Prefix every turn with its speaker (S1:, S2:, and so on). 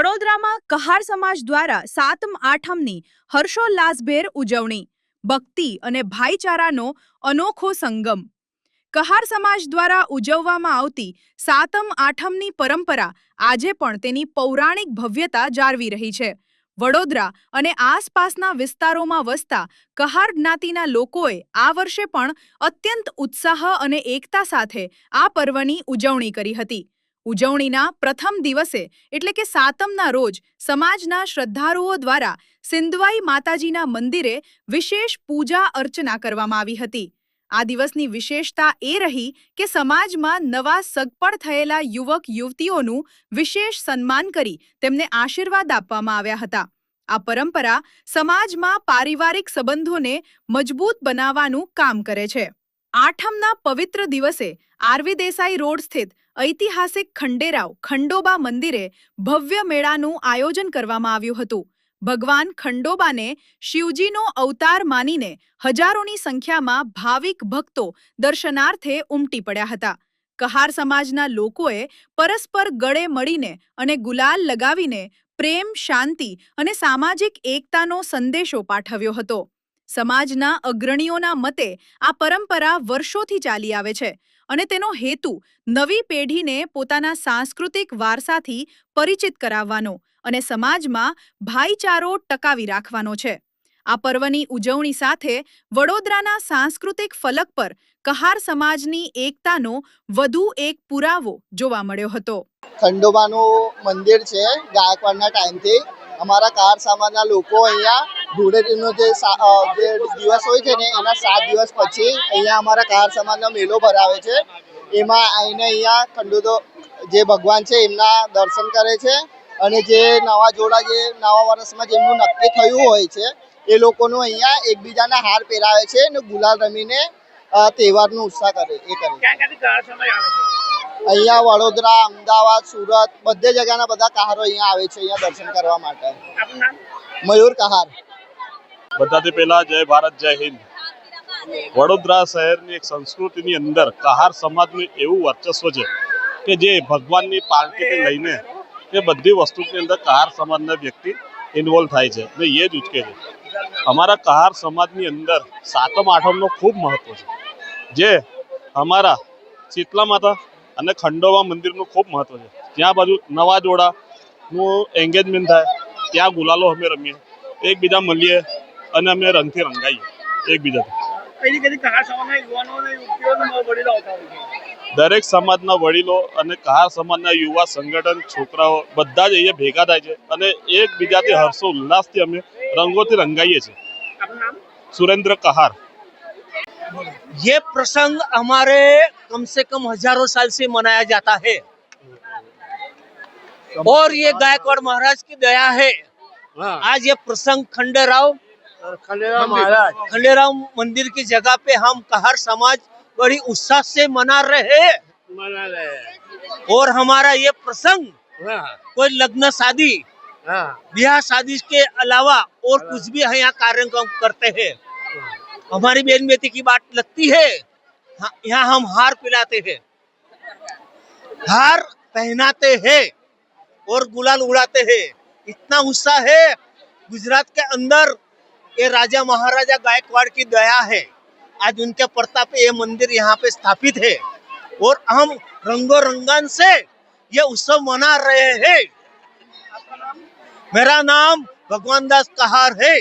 S1: વડોદરામાં કહાર સમાજ દ્વારા સાતમ આઠમની હર્ષોલ્લાસભેર ઉજવણી, ભક્તિ અને ભાઈચારાનો અનોખો સંગમ. કહાર સમાજ દ્વારા ઉજવવામાં આવતી સાતમ આઠમની પરંપરા આજે પણ તેની પૌરાણિક ભવ્યતા જાળવી રહી છે. વડોદરા અને આસપાસના વિસ્તારોમાં વસતા કહાર જ્ઞાતિના લોકોએ આ વર્ષે પણ અત્યંત ઉત્સાહ અને એકતા સાથે આ પર્વની ઉજવણી કરી હતી. ઉજવણીના પ્રથમ દિવસે એટલે કે સાતમના રોજ સમાજના શ્રદ્ધાળુઓ દ્વારા સિંધવાઈ માતાજીના મંદિરે વિશેષ પૂજા અર્ચના કરવામાં આવી હતી. આ દિવસની વિશેષતા એ રહી કે સમાજમાં નવા સગપડ થયેલા યુવક યુવતીઓનું વિશેષ સન્માન કરી તેમને આશીર્વાદ આપવામાં આવ્યા હતા. આ પરંપરા સમાજમાં પારિવારિક સંબંધોને મજબૂત બનાવવાનું કામ કરે છે. આઠમના પવિત્ર દિવસે આરવી દેસાઈ રોડ સ્થિત ઐતિહાસિક ખંડેરાવ ખંડોબા મંદિરે ભવ્ય મેળાનું આયોજન કરવામાં આવ્યું હતું. ભગવાન ખંડોબાને શિવજીનો અવતાર માનીને હજારોની સંખ્યામાં ભાવિક ભક્તો દર્શનાર્થે ઉમટી પડ્યા હતા. કહાર સમાજના લોકોએ પરસ્પર ગળે મળીને અને ગુલાલ લગાવીને પ્રેમ, શાંતિ અને સામાજિક એકતાનો સંદેશો પાઠવ્યો હતો. સમાજના અગ્રણીઓના મતે આ પરંપરા વર્ષોથી ચાલી આવે છે અને તેનો હેતુ નવી પેઢીને પોતાના સાંસ્કૃતિક વારસાથી પરિચિત કરાવવાનો અને સમાજમાં ભાઈચારો ટકાવી રાખવાનો છે. આ પર્વની ઉજવણી સાથે વડોદરાના સાંસ્કૃતિક ફલક પર કહાર સમાજની એકતાનો વધુ એક પુરાવો જોવા મળ્યો હતો.
S2: ખંડોબાનું મંદિર છે. ગાયકવાડના ટાઈમથી અમારા કહાર સમાજના લોકો અહીંયા ધૂળેટીનો જે દિવસ હોય છે ને એના 7 દિવસ પછી અહીંયા અમારા કહાર સમાજનો મેળો ભરાવે છે. એમાં આવીને અહીંયા ખંડોદો જે ભગવાન છે એમના દર્શન કરે છે અને જે નવા જોડા જે નવા વર્ષમાં જેમનું નક્કી થયું હોય છે એ લોકોનું અહીંયા એકબીજાના હાર પહેરાવે છે અને ગુલાલ રમીને તહેવારનો ઉત્સાહ કરે અહીંયા વડોદરા, અમદાવાદ, સુરત બધે જગ્યાના બધા કહારો અહીંયા આવે છે અહીંયા દર્શન કરવા માટે. મયુર કહાર.
S3: બધાથી પહેલા જય ભારત, જય હિન્દ. વડોદરા શહેરની એક સંસ્કૃતિની અંદર કહાર સમાજનું એવું વર્ચસ્વ છે કે જે ભગવાનની પાલકીથી લઈને એ બધી વસ્તુની અંદર કહાર સમાજના વ્યક્તિ ઇન્વોલ્વ થાય છે અને એ જ ઉચકે છે. અમારા કહાર સમાજની અંદર સાતમ આઠમનો ખૂબ મહત્વ છે. જે અમારા શીતલા માતા અને ખંડોબા મંદિરનું ખૂબ મહત્વ છે. ત્યાં બાજુ નવા જોડાનું એન્ગેજમેન્ટ થાય, ત્યાં ગુલાલો અમે રમીએ, એકબીજા મળીએ અને અમે રંગથી રંગાઈએ એકબીજાથી. દરેક સમાજના વડીલો અને કહાર સમાજના યુવા સંગઠન છોકરાઓ બધા જ અહીંયા ભેગા થાય છે અને એકબીજાથી હર્ષો ઉલ્લાસથી અમે રંગોથી રંગાઈએ છીએ. सुरेंद्र कहार.
S4: ये प्रसंग हमारे कम से कम हजारों साल से मनाया जाता है और ये गायकवाड़ महाराज की दया है. आज ये प्रसंग खंडेराव मंदिर की जगह पे हम कहार समाज बड़ी उत्साह से मना रहे हैं और हमारा ये प्रसंग कोई लग्न शादी, ब्याह शादी के अलावा और कुछ भी यहाँ कार्यक्रम करते हैं. हमारी बहन बेटी की बात लगती है. यहाँ हम हार पिलाते हैं, हार पहनाते हैं और गुलाल उड़ाते हैं. इतना उत्साह है. गुजरात के अंदर ये राजा महाराजा गायकवाड़ की दया है. आज उनके प्रताप ये मंदिर यहाँ पे स्थापित है और हम रंगो रंगन से ये उत्सव मना रहे हैं. मेरा नाम भगवान दास कहार है.